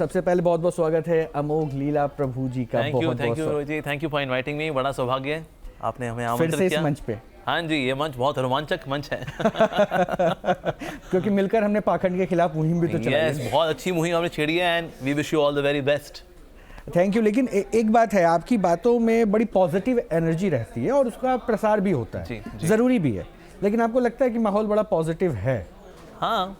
सबसे पहले बहुत बहुत स्वागत है अमोघ लीला प्रभु जी का। Thank you Rohit ji, thank you for inviting me. बड़ा सौभाग्य है आपने हमें आमंत्रित फिर से किया इस मंच पे। हाँ जी, ये मंच बहुत रोमांचक मंच है क्योंकि मिलकर हमने पाखंड के खिलाफ मुहिम भी तो चलाई है। बहुत अच्छी मुहिम हमने छेड़ी है and we wish you all the very best. Thank you. लेकिन एक बात है, आपकी बातों में बड़ी पॉजिटिव एनर्जी रहती है और उसका प्रसार भी होता है, ज़रूरी भी है। लेकिन आपको लगता है कि माहौल बड़ा पॉजिटिव है? हाँ,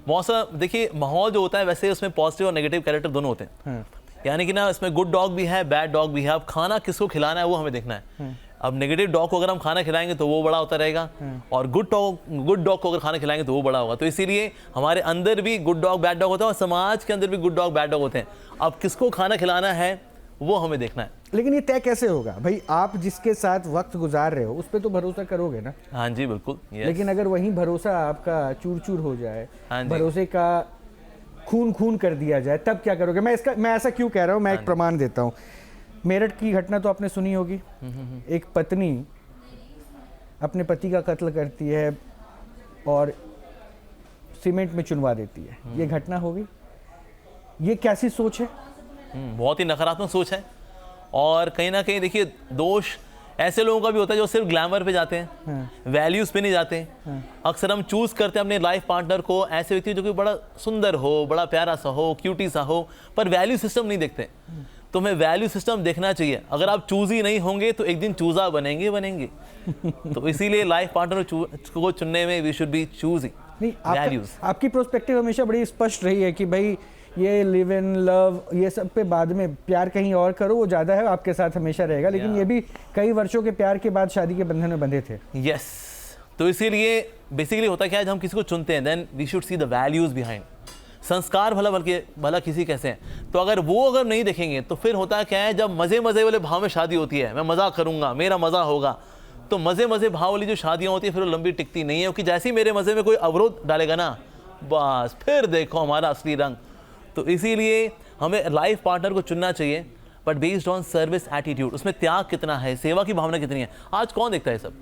मौसम देखिए, माहौल जो होता है वैसे उसमें पॉजिटिव और नेगेटिव कैरेक्टर दोनों होते हैं। यानी कि ना, इसमें गुड डॉग भी है, बैड डॉग भी है। अब खाना किसको खिलाना है वो हमें देखना है। अब नेगेटिव डॉग को अगर हम खाना खिलाएंगे तो वो बड़ा होता रहेगा, और गुड डॉग को अगर खाना खिलाएंगे तो वो बड़ा होगा। तो इसीलिए हमारे अंदर भी गुड डॉग बैड डॉग होता है और समाज के अंदर भी गुड डॉग बैड डॉग होते हैं। अब किसको खाना खिलाना है वो हमें देखना है। लेकिन ये तय कैसे होगा भाई? आप जिसके साथ वक्त गुजार रहे हो उस पर तो भरोसा करोगे ना? हाँ जी, बिल्कुल। लेकिन अगर वही भरोसा आपका चूर चूर हो जाए, भरोसे का खून खून कर दिया जाए, तब क्या करोगे? मैं ऐसा क्यों कह रहा हूँ, मैं एक प्रमाण देता हूँ। मेरठ की घटना तो आपने सुनी होगी। एक पत्नी अपने पति का कत्ल करती है और सीमेंट में चुनवा देती है। ये घटना होगी। ये कैसी सोच है? बहुत ही नकारात्मक सोच है। और कहीं ना कहीं देखिए, दोष ऐसे लोगों का भी होता है जो सिर्फ ग्लैमर पे जाते हैं, वैल्यूज पे नहीं जाते। अक्सर हम चूज करते हैं अपने लाइफ पार्टनर को ऐसे व्यक्ति जो कि बड़ा सुंदर हो, बड़ा प्यारा सा हो, क्यूटी सा हो, पर वैल्यू सिस्टम नहीं देखते। तो हमें वैल्यू सिस्टम देखना चाहिए। अगर आप चूजी नहीं होंगे तो एक दिन चूजा बनेंगे। तो इसीलिए लाइफ पार्टनर को चुनने में we should be choosy values. आपकी प्रोस्पेक्टिव हमेशा बड़ी स्पष्ट रही है कि भाई ये लिव इन लव, ये सब पे बाद में, प्यार कहीं और करो, वो ज़्यादा है, आपके साथ हमेशा रहेगा। लेकिन ये भी कई वर्षों के प्यार के बाद शादी के बंधन में बंधे थे। यस, तो इसीलिए बेसिकली होता क्या है, जब हम किसी को चुनते हैं then we should see the values behind. संस्कार भला किसी कैसे हैं, तो अगर नहीं देखेंगे तो फिर होता क्या है, जब मज़े वाले भाव में शादी होती है, मैं मज़ा करूँगा, मेरा मज़ा होगा, तो मज़े भाव वाली जो शादियाँ होती है फिर वो लंबी टिकती नहीं है। क्योंकि जैसे ही मेरे मज़े में कोई अवरोध डालेगा ना, बस फिर देखो हमारा असली रंग। तो इसीलिए हमें लाइफ पार्टनर को चुनना चाहिए, but based on service attitude. उसमें त्याग कितना है, सेवा की भावना कितनी है। आज कौन देखता है सब?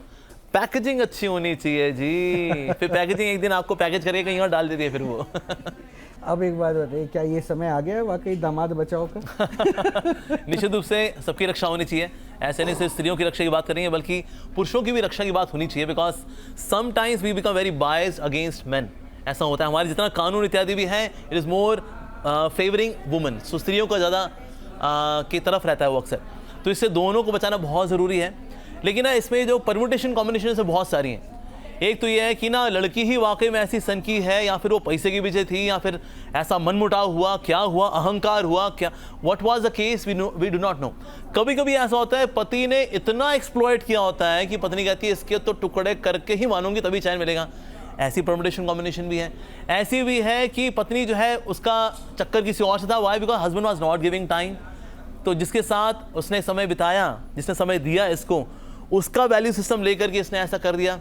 पैकेजिंग अच्छी होनी चाहिए जी। फिर पैकेजिंग एक दिन आपको पैकेज करके कहीं और डाल देती है फिर वो। अब एक बात बताइए, क्या ये समय आ गया है वाकई दामाद बचाओ का? निश्चित रूप से सबकी रक्षा होनी चाहिए। ऐसे नहीं सिर्फ स्त्रियों की रक्षा की बात करेंगे, बल्कि पुरुषों की भी रक्षा की बात होनी चाहिए। Because sometimes we become very biased against men. ऐसा होता है, हमारे जितना कानून इत्यादि भी है, it is more favouring women. So स्त्रियों का ज़्यादा की तरफ रहता है वो अक्सर। तो इससे दोनों को बचाना बहुत ज़रूरी है। लेकिन ना, इसमें जो परम्यूटेशन कॉम्बिनेशन से बहुत सारी हैं। एक तो ये है कि ना, लड़की ही वाकई में ऐसी सनकी है, या फिर वो पैसे के पीछे थी, या फिर ऐसा मनमुटाव हुआ, क्या हुआ, अहंकार हुआ, क्या what was the case, we do not know. कभी कभी ऐसा होता है, पति ने इतना एक्सप्लॉइट किया होता है कि पत्नी कहती है इसके तो टुकड़े करके ही मानूंगी तभी चैन मिलेगा। ऐसी परम्यूटेशन कॉम्बिनेशन भी है। ऐसी भी है कि पत्नी जो है उसका चक्कर किसी और से था। Why? Because husband was not giving time. तो जिसके साथ उसने समय बिताया, जिसने समय दिया इसको, उसका वैल्यू सिस्टम लेकर के इसने ऐसा कर दिया।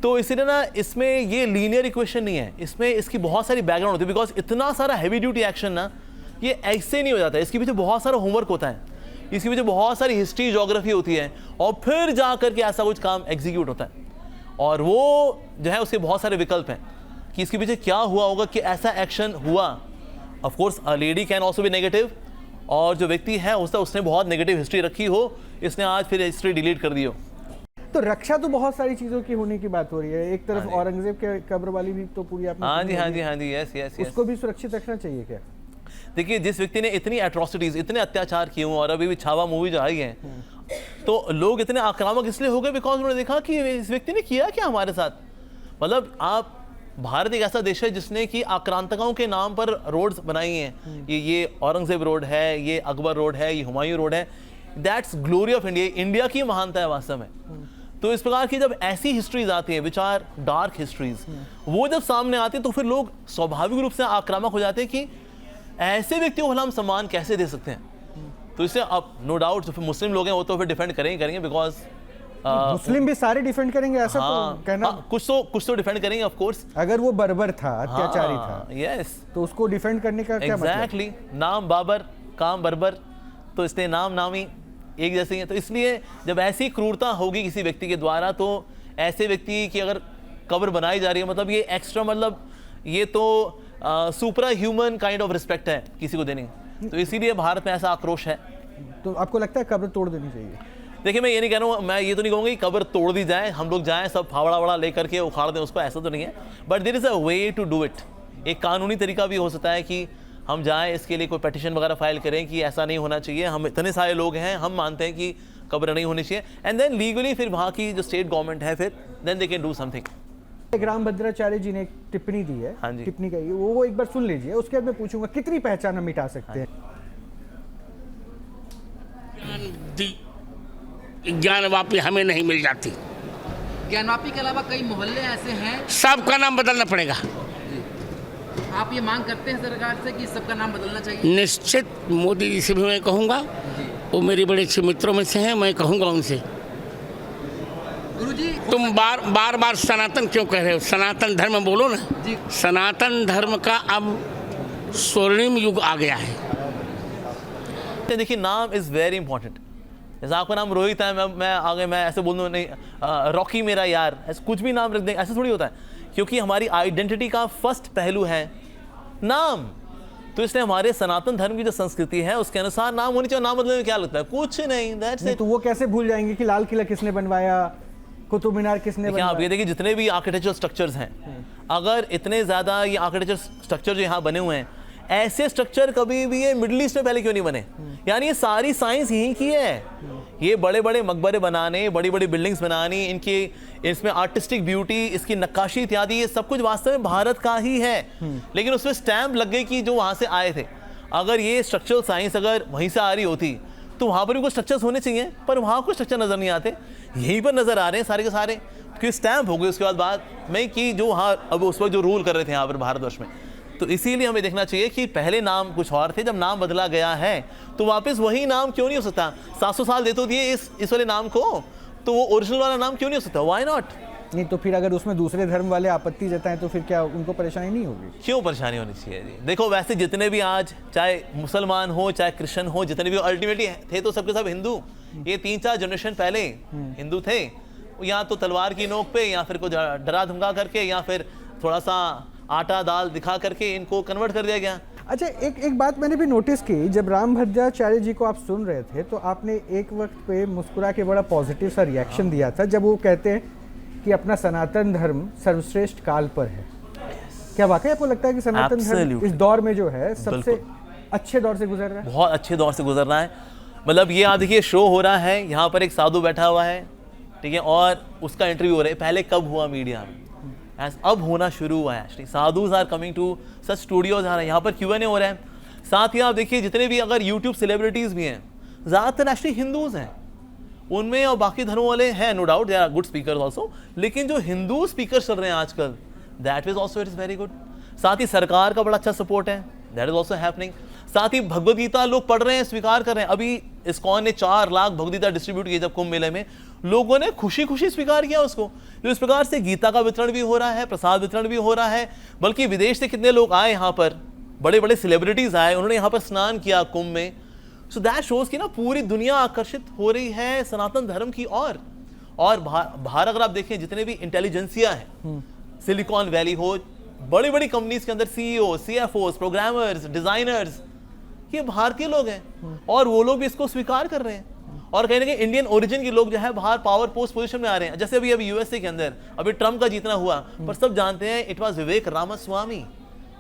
तो इसीलिए ना, इसमें ये लीनियर इक्वेशन नहीं है, इसमें इसकी बहुत सारी बैकग्राउंड होती है। बिकॉज इतना सारा हैवी ड्यूटी एक्शन ना, ये ऐसे नहीं हो जाता है। इसके पीछे बहुत सारा होमवर्क होता है, इसके पीछे बहुत सारी हिस्ट्री ज्योग्राफी होती है, और फिर जा करके ऐसा कुछ काम एग्जीक्यूट होता है। और वो जो है उसके बहुत सारे विकल्प हैं कि इसके पीछे क्या हुआ होगा कि ऐसा एक्शन हुआ। Of course a lady can also be negative, और जो व्यक्ति है उसने बहुत नेगेटिव हिस्ट्री रखी हो, इसने आज फिर हिस्ट्री डिलीट कर दी हो। तो रक्षा तो बहुत सारी चीजों की होने की बात हो रही है। एक तरफ औरंगजेब के कब्र वाली भी तो पूरी आपने, हाँ जी, यस। उसको भी सुरक्षित रखना चाहिए क्या? देखिए, जिस व्यक्ति ने इतनी एट्रोसिटीज, इतने अत्याचार किए हुए, और अभी भी छावा मूवी जो आई है, तो लोग इतने आक्रामक इसलिए हो गए बिकॉज उन्होंने देखा कि इस व्यक्ति ने किया क्या हमारे साथ। मतलब आप, भारत एक ऐसा देश है जिसने कि आक्रांतकों के नाम पर रोड्स बनाई हैं। ये औरंगजेब रोड है, ये अकबर रोड है, ये हुमायूं रोड है। That's glory of India. India की महानता है वास्तव में। तो इस प्रकार की जब ऐसी हिस्ट्रीज आती हैं, विच आर डार्क हिस्ट्रीज, वो जब सामने आती है तो फिर लोग स्वाभाविक रूप से आक्रामक हो जाते हैं कि ऐसे व्यक्तियों को हम सम्मान कैसे दे सकते हैं। तो इससे अब नो डाउट जो फिर मुस्लिम लोग हैं वो तो फिर डिफेंड करेंगे बिकॉज मुस्लिम भी सारे डिफेंड करेंगे ऐसा तो कहना। कुछ तो डिफेंड करेंगे ऑफ कोर्स। अगर वो बर्बर था, अत्याचारी था, यस, तो उसको डिफेंड करने का क्या मतलब? एग्जैक्टली। नाम बाबर, काम बर्बर, तो इसलिए नाम ही एक जैसे ही है। तो इसलिए जब ऐसी क्रूरता होगी किसी व्यक्ति के द्वारा, तो ऐसे व्यक्ति की अगर कब्र बनाई जा रही है, मतलब ये एक्स्ट्रा, मतलब ये तो सुपरा ह्यूमन काइंड ऑफ रिस्पेक्ट है किसी को देनी, तो इसीलिए भारत में ऐसा आक्रोश है। तो आपको लगता है कब्र तोड़ देनी चाहिए? देखिए मैं ये नहीं कह रहा हूँ, मैं ये तो नहीं कहूँगा कि कब्र तोड़ दी जाए, हम लोग जाएं सब फावड़ा वड़ा लेकर के उखाड़ दें उसको, ऐसा तो नहीं है, but there is a way to do it. एक कानूनी तरीका भी हो सकता है कि हम जाएं, इसके लिए कोई पिटीशन वगैरह फाइल करें कि ऐसा नहीं होना चाहिए, हम इतने सारे लोग हैं, हम मानते हैं कि कब्र नहीं होनी चाहिए, एंड देन लीगली फिर वहाँ की जो स्टेट गवर्नमेंट है फिर then they can do something. Rambhadracharya ji ने एक टिप्पणी दी है, हाँ जी। टिप्पणी कही वो एक बार सुन लीजिए, उसके बाद मैं पूछूंगा कितनी पहचान हम मिटा सकते हैं। ज्ञानवापी हमें नहीं मिल जाती। ज्ञानवापी के अलावा कई मोहल्ले ऐसे हैं, सबका नाम बदलना पड़ेगा। आप ये मांग करते हैं सरकार से कि सबका नाम बदलना चाहिए? निश्चित मोदी जी से भी मैं कहूँगा, वो मेरे बड़े अच्छे मित्रों में से हैं, मैं कहूँगा उनसे। गुरुजी तुम बार बार सनातन क्यों कह रहे हो? सनातन धर्म बोलो ना जी। सनातन धर्म का अब स्वर्णिम युग आ गया है। देखिए नाम इज़ वेरी इंपॉर्टेंट। जैसे आपका नाम रोहित है, मैं आगे मैं ऐसे बोल दूँ नहीं रॉकी मेरा यार, ऐसे कुछ भी नाम रख दें, ऐसा थोड़ी होता है, क्योंकि हमारी आइडेंटिटी का फर्स्ट पहलू है नाम। तो इसलिए हमारे सनातन धर्म की जो संस्कृति है उसके अनुसार नाम होनी चाहिए। नाम बदलने में क्या लगता है? कुछ नहीं, दैट्स इट। तो वो कैसे भूल जाएंगे कि लाल किला किसने बनवाया, कुतुब मीनार किसने बनवाया? आप ये देखिए जितने भी आर्किटेक्चरल स्ट्रक्चर्स हैं, अगर इतने ज़्यादा ये आर्किटेक्चर स्ट्रक्चर जो यहाँ बने हुए हैं, ऐसे स्ट्रक्चर कभी भी ये मिडिल ईस्ट में पहले क्यों नहीं बने? यानी ये सारी साइंस यहीं की है। ये बड़े बड़े मकबरे बनाने, बड़ी बड़ी बिल्डिंग्स बनानी, इनकी इसमें आर्टिस्टिक ब्यूटी, इसकी नक्काशी इत्यादि, ये सब कुछ वास्तव में भारत का ही है। लेकिन उसमें स्टैम्प लग गई कि जो वहाँ से आए थे। अगर ये स्ट्रक्चरल साइंस अगर वहीं से आ रही होती तो वहाँ पर भी कुछ स्ट्रक्चर्स होने चाहिए, पर वहाँ कुछ स्ट्रक्चर नज़र नहीं आते, यहीं पर नज़र आ रहे हैं सारे के सारे, क्योंकि स्टैम्प हो गए उसके बाद में कि जो वहाँ अब उस वक्त जो रूल कर रहे थे यहाँ पर भारतवर्ष में। तो इसीलिए हमें देखना चाहिए कि पहले नाम कुछ और थे, जब नाम बदला गया है तो वापस वही नाम क्यों नहीं हो सकता? 700 साल दे तो दिए इस वाले नाम को, तो वो ओरिजिनल वाला नाम क्यों नहीं हो सकता? Why not? नहीं तो फिर अगर उसमें दूसरे धर्म वाले आपत्ति जताएं तो फिर क्या उनको परेशानी नहीं होगी? क्यों परेशानी होनी चाहिए जी? देखो वैसे जितने भी आज चाहे मुसलमान हो चाहे क्रिश्चियन हो, जितने भी अल्टीमेटली थे तो सबके सब हिंदू। ये 3-4 जनरेशन पहले हिंदू थे, या तो तलवार की नोक पे, या फिर को डरा धमका करके, या फिर थोड़ा सा आटा दाल दिखा करके इनको कन्वर्ट कर दिया गया। अच्छा एक बात मैंने भी नोटिस की, जब रामभद्राचार्य जी को आप सुन रहे थे तो आपने एक वक्त पे मुस्कुरा के बड़ा पॉजिटिव सा रिएक्शन दिया था, जब वो कहते हैं कि अपना सनातन धर्म सर्वश्रेष्ठ काल पर है। क्या वाकई आपको लगता है कि सनातन धर्म इस दौर में जो है सबसे अच्छे दौर से गुजर रहा है? बहुत अच्छे दौर से गुजर रहा है। मतलब ये आप देखिए शो हो रहा है, यहाँ पर एक साधु बैठा हुआ है, ठीक है, और उसका इंटरव्यू हो रहा है। पहले कब हुआ मीडिया में? अब होना शुरू हुआ है। Actually sadhus are coming to such studios आ रहे हैं, यहाँ पर Q&A हो रहा है। साथ ही आप देखिए जितने भी अगर यूट्यूब सेलिब्रिटीज़ भी हैं, ज़्यादातर एक्चुअली हिंदूज़ हैं उनमें, और बाकी धर्मों वाले हैं, no doubt they are good speakers also, लेकिन जो हिंदू स्पीकर चल रहे हैं आजकल, that is also it is very good. साथ ही सरकार का बड़ा अच्छा सपोर्ट है, दैट इज ऑल्सो हैपनिंग। साथ ही भगवद गीता लोग पढ़ रहे हैं, स्वीकार कर रहे हैं। अभी इस्कॉन ने 4 लाख भगवद गीता डिस्ट्रीब्यूट किए जब कुंभ मेले में, लोगों ने खुशी खुशी स्वीकार किया उसको। तो इस प्रकार से गीता का वितरण भी हो रहा है, प्रसाद वितरण भी हो रहा है, बल्कि विदेश से कितने लोग आए यहाँ पर, बड़े बड़े सेलिब्रिटीज आए, उन्होंने यहाँ पर स्नान किया कुंभ में। सो दैट शोज कि ना पूरी दुनिया आकर्षित हो रही है सनातन धर्म की ओर। और बाहर अगर आप देखें जितने भी इंटेलिजेंसिया है, सिलिकॉन वैली हो, बड़ी बड़ी कंपनीज के अंदर CEO, CFOs, प्रोग्रामर्स, डिजाइनर्स, ये भारतीय लोग हैं, और वो लोग भी इसको स्वीकार कर रहे हैं। और कहीं ना कहीं इंडियन ओरिजिन के लोग जो है बाहर पावर पोस्ट पोजीशन में आ रहे हैं। जैसे अभी USA के अंदर अभी ट्रम्प का जीतना हुआ, पर सब जानते हैं it was Vivek Ramaswamy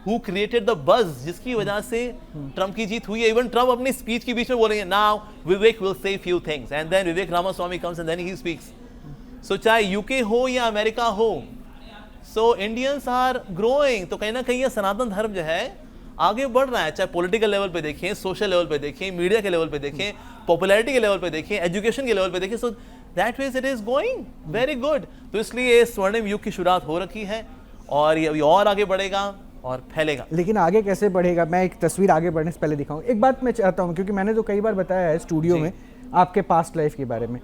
who created the buzz, जिसकी वजह से ट्रम्प की जीत हुई है। इवन ट्रम्प अपनी स्पीच के बीच में बोल रहे हैं, now Vivek will say few things, and then Vivek Ramaswamy comes and then he speaks. So चाहे UK हो या अमेरिका हो, सो इंडियंस आर ग्रोइंग। तो कहीं ना कहीं ये सनातन धर्म जो है आगे बढ़ रहा है, चाहे पॉलिटिकल लेवल पे देखें, सोशल लेवल पे देखें, मीडिया के लेवल पे देखें, पॉपुलैरिटी के लेवल पे देखें, एजुकेशन के लेवल पे देखें। So that ways it is going very good. तो इसलिए स्वर्णिम युग की शुरुआत हो रखी है, और ये अभी और आगे बढ़ेगा और फैलेगा। लेकिन आगे कैसे बढ़ेगा, मैं एक तस्वीर आगे बढ़ने से पहले दिखाऊं। एक बात मैं चाहता हूं, क्योंकि मैंने तो कई बार बताया है स्टूडियो में आपके पास्ट लाइफ के बारे में,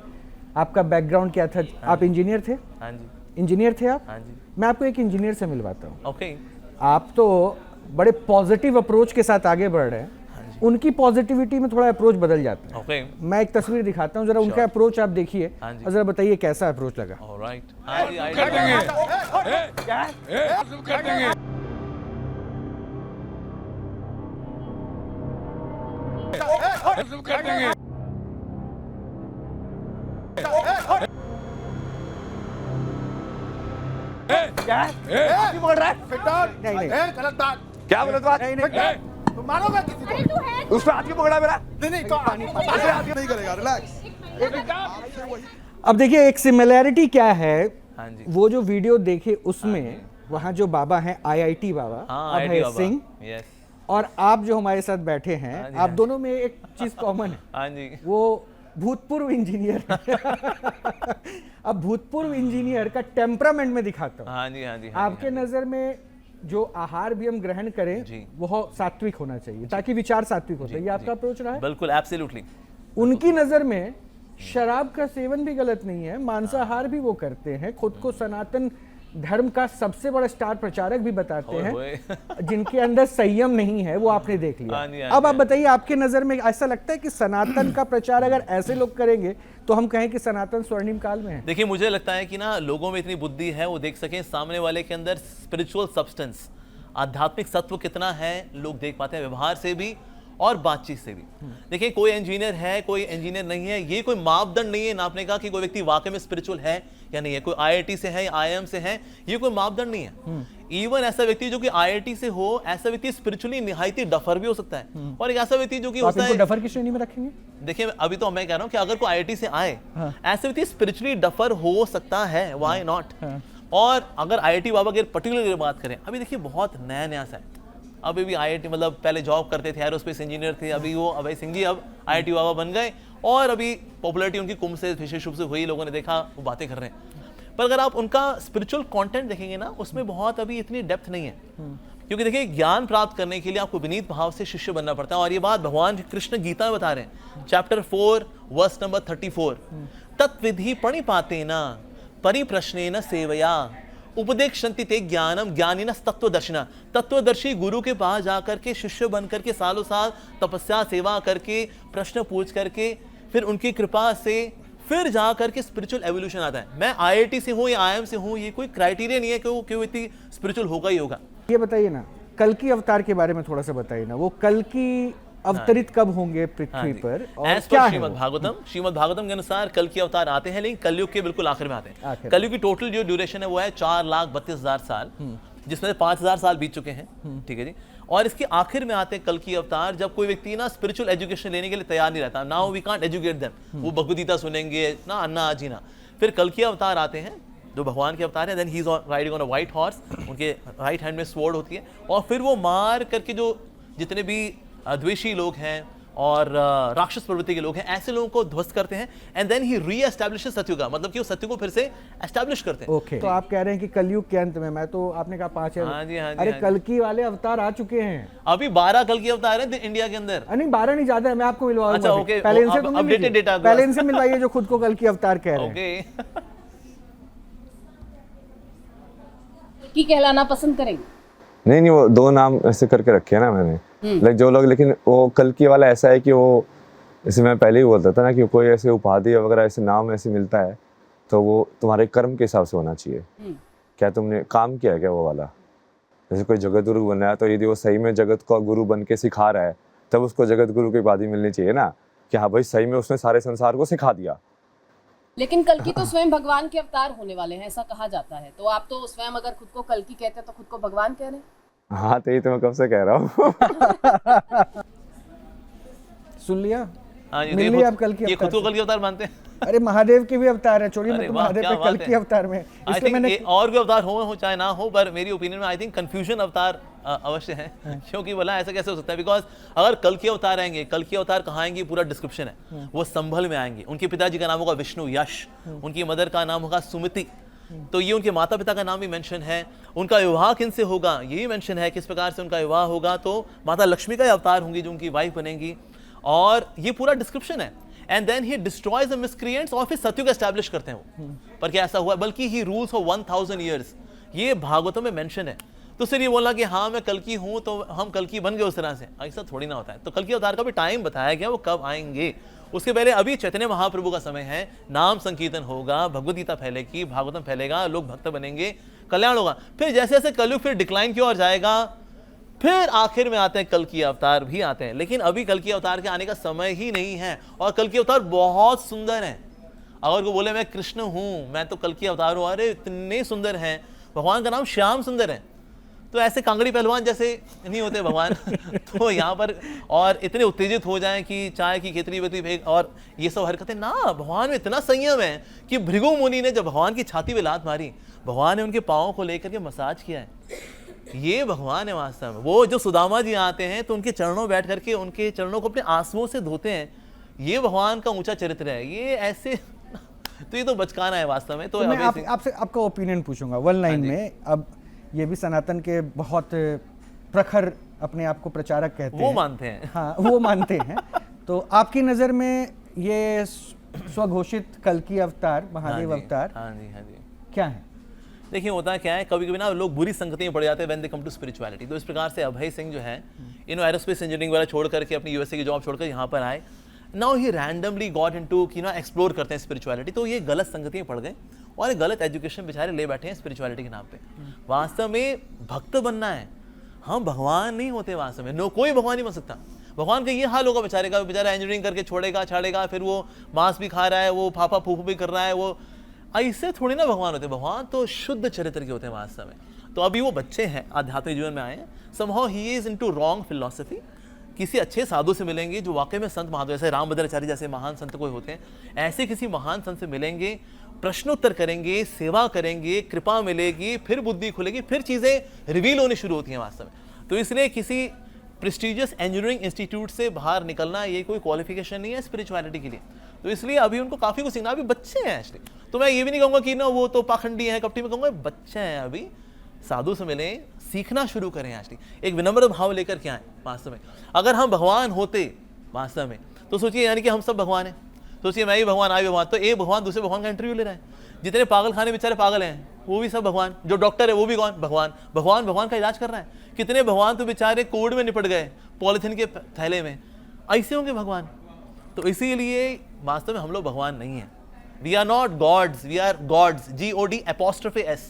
आपका बैकग्राउंड क्या था। आप इंजीनियर थे? हाँ जी। इंजीनियर थे आप? हाँ जी। मैं आपको एक इंजीनियर से मिलवाता हूँ। ओके। आप तो बड़े पॉजिटिव अप्रोच के साथ आगे बढ़ रहे हैं, उनकी पॉजिटिविटी में थोड़ा अप्रोच बदल जाता है। ओके। मैं एक तस्वीर दिखाता हूँ, जरा उनका अप्रोच आप देखिए और जरा बताइए कैसा अप्रोच लगा। ऑलराइट। सब कर देंगे। क्या है? बोल रहा है? नहीं नहीं गलत बात। क्या गलत बात? नहीं नहीं तुम मारोगे किसी को? उस पर हाथ क्यों पकड़ा मेरा? नहीं तो ऐसे आदमी नहीं करेगा, रिलैक्स। अब देखिए एक सिमिलैरिटी क्या है, हाँ जी। वो जो वीडियो देखे उसमें वहाँ जो बाबा हैं IIT बाबा हाँ, अभय IIT सिंह, यस, और आप जो हमारे साथ बैठे हाँ हैं, जी, आप हाँ दोनों में एक चीज कॉमन है, हाँ जी, वो भूतपूर्व इंजीनियर अब भूतपूर्व इंजीनियर का टेम्परामेंट में दिखाता हूँ। हाँ जी, हाँ जी, हाँ जी, आपके नजर में जो आहार भी हम ग्रहण करें जी। वो सात्विक होना चाहिए ताकि विचार सात्विक होता है, ये आपका अप्रोच रहा है। बिल्कुल एब्सोल्युटली। उनकी नजर में शराब का सेवन भी गलत नहीं है, मांसाहार भी वो करते हैं, खुद को सनातन धर्म का सबसे बड़ा स्टार प्रचारक भी बताते हैं जिनके अंदर संयम नहीं है, वो आपने देख लिया। हाँ जी, हाँ अब जी, आप बताइए, आपके नजर में ऐसा लगता है कि सनातन का प्रचार अगर ऐसे लोग करेंगे तो हम कहें कि सनातन स्वर्णिम काल में है? देखिए मुझे लगता है कि ना लोगों में इतनी बुद्धि है, वो देख सकें सामने वाले के अंदर स्पिरिचुअल सब्सटेंस, आध्यात्मिक सत्व कितना है, लोग देख पाते हैं व्यवहार से भी और बातचीत से भी। देखिए कोई इंजीनियर है, कोई इंजीनियर नहीं है, ये कोई मापदंड नहीं है नापने का कि कोई व्यक्ति वाकई में स्पिरिचुअल है या नहीं है। कोई IIT से है या IIM से है, ये कोई मापदंड नहीं है। इवन ऐसा व्यक्ति जो कि IIT से हो, ऐसा व्यक्ति स्पिरिचुअली निहायती डफर भी हो सकता है, और एक ऐसा व्यक्ति जो कि होता है, डफर की श्रेणी में रखेंगे? देखिए अभी तो मैं कह रहा हूं कि अगर कोई IIT से आए, ऐसे व्यक्ति स्पिरिचुअली डफर हो सकता है, व्हाई नॉट। और अगर IIT बाबा की पर्टिकुलर बात करें, अभी देखिए बहुत नया नया सा है, अभी भी IIT मतलब पहले जॉब करते थे, एरोस्पेस इंजीनियर थे, अभी वो अभय सिंह जी अब IIT बाबा बन गए, और अभी पॉपुलैरिटी उनकी कुंभ से विशेष रूप से हुई, लोगों ने देखा वो बातें कर रहे हैं। पर अगर आप उनका स्पिरिचुअल कंटेंट देखेंगे ना, उसमें बहुत अभी इतनी डेप्थ नहीं है, क्योंकि देखिए ज्ञान प्राप्त करने के लिए आपको विनीत भाव से शिष्य बनना पड़ता है, और ये बात भगवान कृष्ण गीता में बता रहे हैं, चैप्टर 4 वर्स नंबर 34, तत्विधि प्रणिपातेन परिप्रश्नेन सेवया उपदेक्षन्ति ते ज्ञानम ज्ञानिन तत्वदर्शिना। तत्वदर्शी गुरु के पास जाकर के शिष्य बन करके सालों साल तपस्या सेवा करके प्रश्न पूछ करके फिर उनकी कृपा से फिर जा करके स्पिरिचुअल एवोल्यूशन आता है। मैं IIT से हूँ या IIM से हूँ, ये कोई क्राइटेरिया नहीं है कि वो क्यों व्यक्ति स्पिरिचुअल होगा ही होगा। ये बताइए ना, कल की अवतार के बारे में थोड़ा सा बताइए ना, वो कल की अवतरित कब होंगे पृथ्वी पर, और क्या है? श्रीमद् भागवतम के अनुसार कल की अवतार आते हैं, लेकिन कलयुग के बिल्कुल आखिर में आते हैं। कलयुग की टोटल जो ड्यूरेशन है वो है 4,32,000 साल, जिसमें 5,000 साल बीत चुके हैं, ठीक है जी। और इसके आखिर में आते हैं कल की अवतार, जब कोई व्यक्ति ना स्पिरिचुअल एजुकेशन लेने के लिए तैयार नहीं रहता, now we can't educate them, वो भगवद गीता सुनेंगे ना, अन्ना आजीना। फिर कल की अवतार आते हैं जो भगवान के अवतार है, then he is riding on a white horse, उनके राइट हैंड में स्वॉर्ड होती है, और फिर वो मार करके जो जितने भी द्वेषी लोग हैं और राक्षस प्रवृत्ति के लोग हैं, ऐसे लोगों को ध्वस्त करते हैं, एंड देन ही री एस्टैब्लिशेस सत्युगा, मतलब कि वो सत्य को फिर से एस्टैब्लिश करते हैं। ओके, तो आप कह रहे हैं कि कलयुग के अंत में, मैं तो आपने कहा 5 है। हाँ जी, हाँ जी, अरे हाँ जी। कल की वाले अवतार आ चुके हैं, अभी 12 कल की अवतार है इंडिया के अंदर। नहीं 12 नहीं, ज्यादा है, मैं आपको मिलवाऊंगा। अच्छा, ओके, पहले इनसे आप updated data पहले इनसे मिलवाइए जो खुद को कल की अवतार कह रहे हैं। ओके की कहलाना पसंद करेंगे? नहीं, वो 2 नाम ऐसे करके रखे हैं ना मैंने, लाइक जो लोग, लेकिन वो कल की वाला ऐसा है कि वो, जैसे मैं पहले ही बोलता था ना कि कोई ऐसे उपाधि वगैरह ऐसे नाम ऐसे मिलता है तो वो तुम्हारे कर्म के हिसाब से होना चाहिए। क्या तुमने काम किया है क्या वो वाला? जैसे कोई जगत गुरु बना है, तो यदि वो सही में जगत को गुरु बन के सिखा रहा है, तब उसको जगत गुरु की उपाधि मिलनी चाहिए ना, कि हाँ भाई सही में उसने सारे संसार को सिखा दिया। लेकिन कल की तो स्वयं भगवान के अवतार होने वाले हैं, ऐसा कहा जाता है, तो आप तो स्वयं अगर खुद को कल की कहते हैं तो खुद को भगवान कह रहे हैं। हाँ, तो ये तो मैं कब से कह रहा हूँ। सुन लिया? हाँ जी, मिल लिया आप कल की ये अवतार खुद को से? कल की अवतार मानते हैं। अरे महादेव के भी अवतार है, छोड़िए, अरे मतलब वाह, महादेव क्या पे कल बात की है। अवतार में, आई इसलिए मैंने थिंक और भी अवतार हो चाहे ना हो, पर मेरी ओपिनियन में आई थिंक कंफ्यूजन अवतार अवश्य है। क्योंकि बोला ऐसा कैसे हो सकता है, बिकॉज अगर कल के अवतार आएंगे, कल के अवतार कहाँ आएंगे पूरा डिस्क्रिप्शन है, वो संभल में आएंगे। उनके पिताजी का नाम होगा विष्णु यश, उनकी मदर का नाम होगा सुमिति, तो ये उनके माता पिता का नाम भी मेंशन है। उनका विवाह किनसे होगा ये भी मेंशन है, किस प्रकार से उनका विवाह होगा, तो माता लक्ष्मी का अवतार होंगी जो उनकी वाइफ बनेंगी, और ये पूरा डिस्क्रिप्शन है। And then he destroys the miscreants, और फिर सत्युग एस्टैब्लिश करते हैं वो। पर क्या ऐसा हुआ? बल्कि ही रूल्स फॉर 1000 ईयर्स, ये भागवतों में मेंशन है। तो सिर्फ ये बोला कि हाँ मैं कल की हूं तो हम कल की बन गए, उस तरह से ऐसा थोड़ी ना होता है। तो कल की अवतार का भी टाइम बताया गया, वो कब आएंगे। उसके पहले अभी चैतन्य महाप्रभु का समय है, नाम संकीर्तन होगा, भगवद गीता फैलेगी, भागवतम फैलेगा, लोग भक्त बनेंगे, कल्याण होगा। फिर जैसे जैसे कलयुग फिर डिक्लाइन की ओर जाएगा, फिर आखिर में आते हैं कल की अवतार भी आते हैं, लेकिन अभी कल की अवतार के आने का समय ही नहीं है। और कल की अवतार बहुत सुंदर है। अगर को बोले मैं कृष्ण हूं, मैं तो कल की अवतार हूं, अरे इतने सुंदर हैं। भगवान का नाम श्याम सुंदर है, तो ऐसे कांगड़ी पहलवान जैसे नहीं होते भगवान। तो यहाँ पर और इतने उत्तेजित हो जाएं कि चाय की खेतरी वेतरी फेंक और ये सब हरकतें ना। भगवान में इतना संयम है कि भृगु मुनि ने जब भगवान की छाती पे लात मारी, भगवान ने उनके पाँव को लेकर के मसाज किया है। ये भगवान है वास्तव में। वो जो सुदामा जी आते हैं तो उनके चरणों बैठ करके उनके चरणों को अपने आंसुओं से धोते हैं। ये भगवान का ऊंचा चरित्र है। ये ऐसे तो ये तो बचकाना है वास्तव में। तो मैं आपसे आपका ओपिनियन पूछूंगा वन लाइन में। अब ये भी सनातन के बहुत प्रखर अपने आप को प्रचारक कहते हैं, वो मानते हैं। हाँ, वो मानते हैं। तो आपकी नज़र में ये स्वघोषित कल की अवतार, महादेव अवतार, हाँ जी क्या है? देखिए होता क्या है, कभी कभी ना लोग बुरी संगति में पड़ जाते हैं when they come to spirituality. तो इस प्रकार से अभय सिंह जो है, इन एरोस्पेस इंजीनियरिंग वगैरह छोड़ करके अपनी यूएसए की जॉब छोड़कर यहाँ पर आए। Now he randomly got into कि ना एक्सप्लोर करते हैं स्पिरिचुअलिटी। तो ये गलत संगति में पड़ गए और गलत एजुकेशन बेचारे ले बैठे हैं स्पिरिचुअलिटी के नाम पे। वास्तव में भक्त बनना है, हम भगवान नहीं होते वास्तव में। नो, कोई भगवान नहीं बन सकता। भगवान का ये हाल होगा बेचारे का, बेचारा इंजीनियरिंग करके छोड़ेगा छाड़ेगा, फिर वो मांस भी खा रहा है, वो फाफा फूफू भी कर रहा है। वो ऐसे थोड़ी ना भगवान होते। भगवान तो शुद्ध चरित्र के होते हैं वास्तव में। तो अभी वो बच्चे हैं, आध्यात्मिक जीवन में आए हैं। Somehow he is into wrong philosophy. किसी अच्छे साधु से मिलेंगे जो वाकई में संत महात्मा, जैसे रामभद्राचार्य जैसे महान संत कोई होते हैं, ऐसे किसी महान संत से मिलेंगे, प्रश्नोत्तर करेंगे, सेवा करेंगे, कृपा मिलेगी, फिर बुद्धि खुलेगी, फिर चीज़ें रिवील होनी शुरू होती हैं वास्तव में। तो इसलिए किसी प्रेस्टिजियस इंजीनियरिंग इंस्टीट्यूट से बाहर निकलना ये कोई क्वालिफिकेशन नहीं है स्पिरिचुअलिटी के लिए। तो इसलिए अभी उनको काफ़ी कुछ सीखना। अभी बच्चे हैं एक्चुअली। तो मैं ये भी नहीं कहूँगा कि ना वो तो पाखंडी है, कपटी में कहूँगा बच्चे हैं अभी। साधु से मिलें, सीखना शुरू करें एक्चुअली, एक विनम्र भाव लेकर के आए वास्तव में। अगर हम भगवान होते वास्तव में तो सोचिए, यानी कि हम सब भगवान हैं। सोचिए मैं ही भगवान, आई भगवान, तो एक भगवान दूसरे भगवान का इंटरव्यू ले रहा है। जितने पागल खाने बेचारे पागल हैं वो भी सब भगवान। जो डॉक्टर है वो भी कौन? भगवान। भगवान का इलाज कर रहा है। कितने भगवान तो बेचारे कोविड में निपट गए पॉलिथीन के थैले में। ऐसे होंगे भगवान। तो इसीलिए वास्तव में हम लोग भगवान नहीं हैं। We are not gods, we are gods, GOD'(S),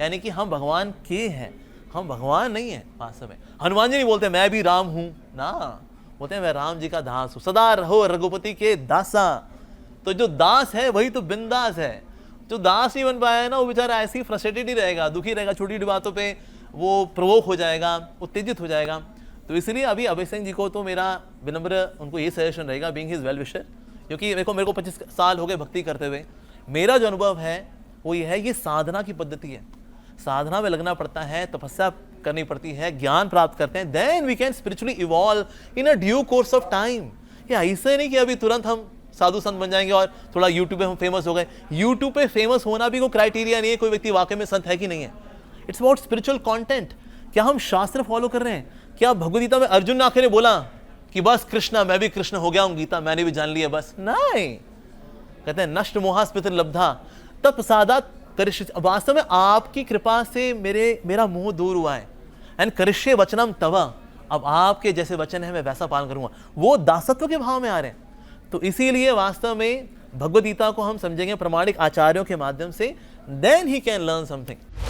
यानी कि हम भगवान के हैं, हम भगवान नहीं है वास्तव में। हनुमान जी नहीं बोलते मैं भी राम हूं ना, बोलते हैं मैं राम जी का दास हूं। सदा रहो रघुपति के दासा। तो जो दास है वही तो बिंदास है। जो दास नहीं बन पाया है ना, वो बेचारा ऐसे ही फ्रस्ट्रेटेड ही रहेगा, दुखी रहेगा, छोटी छोटी बातों पे वो प्रोवोक हो जाएगा, उत्तेजित हो जाएगा। तो इसलिए अभी अभय सिंह जी को तो मेरा विनम्र उनको ये सजेशन रहेगा, बीइंग हिज वेल विशर, क्योंकि मेरे को 25 साल हो गए भक्ति करते हुए। मेरा जो अनुभव है वो ये है, ये साधना की पद्धति है। साधना में लगना पड़ता है, तपस्या करनी पड़ती है, ज्ञान प्राप्त करते हैं, then we can spiritually evolve in a due course of time. ये ऐसे नहीं कि अभी तुरंत हम साधु संत बन जाएंगे और थोड़ा यूट्यूब पे हम फेमस हो गए। यूट्यूब पे फेमस होना भी कोई क्राइटेरिया नहीं है कोई व्यक्ति वाकई में संत है कि नहीं है। It's about spiritual content. क्या हम शास्त्र फॉलो कर रहे हैं? क्या भगवद गीता में अर्जुन ने आखिर बोला कि बस कृष्णा, मैं भी कृष्ण हो गया हूं, गीता मैंने भी जान लिया बस? नहीं, कहते हैं नष्ट मोहास्पित लब्धा तत्प्रसादात् करिष्ये। वास्तव में आपकी कृपा से मेरा मोह दूर हुआ है। एंड करिष्ये वचनम तव, अब आपके जैसे वचन है मैं वैसा पालन करूंगा। वो दासत्व के भाव में आ रहे हैं। तो इसीलिए वास्तव में भगवद गीता को हम समझेंगे प्रमाणिक आचार्यों के माध्यम से, then he can learn something.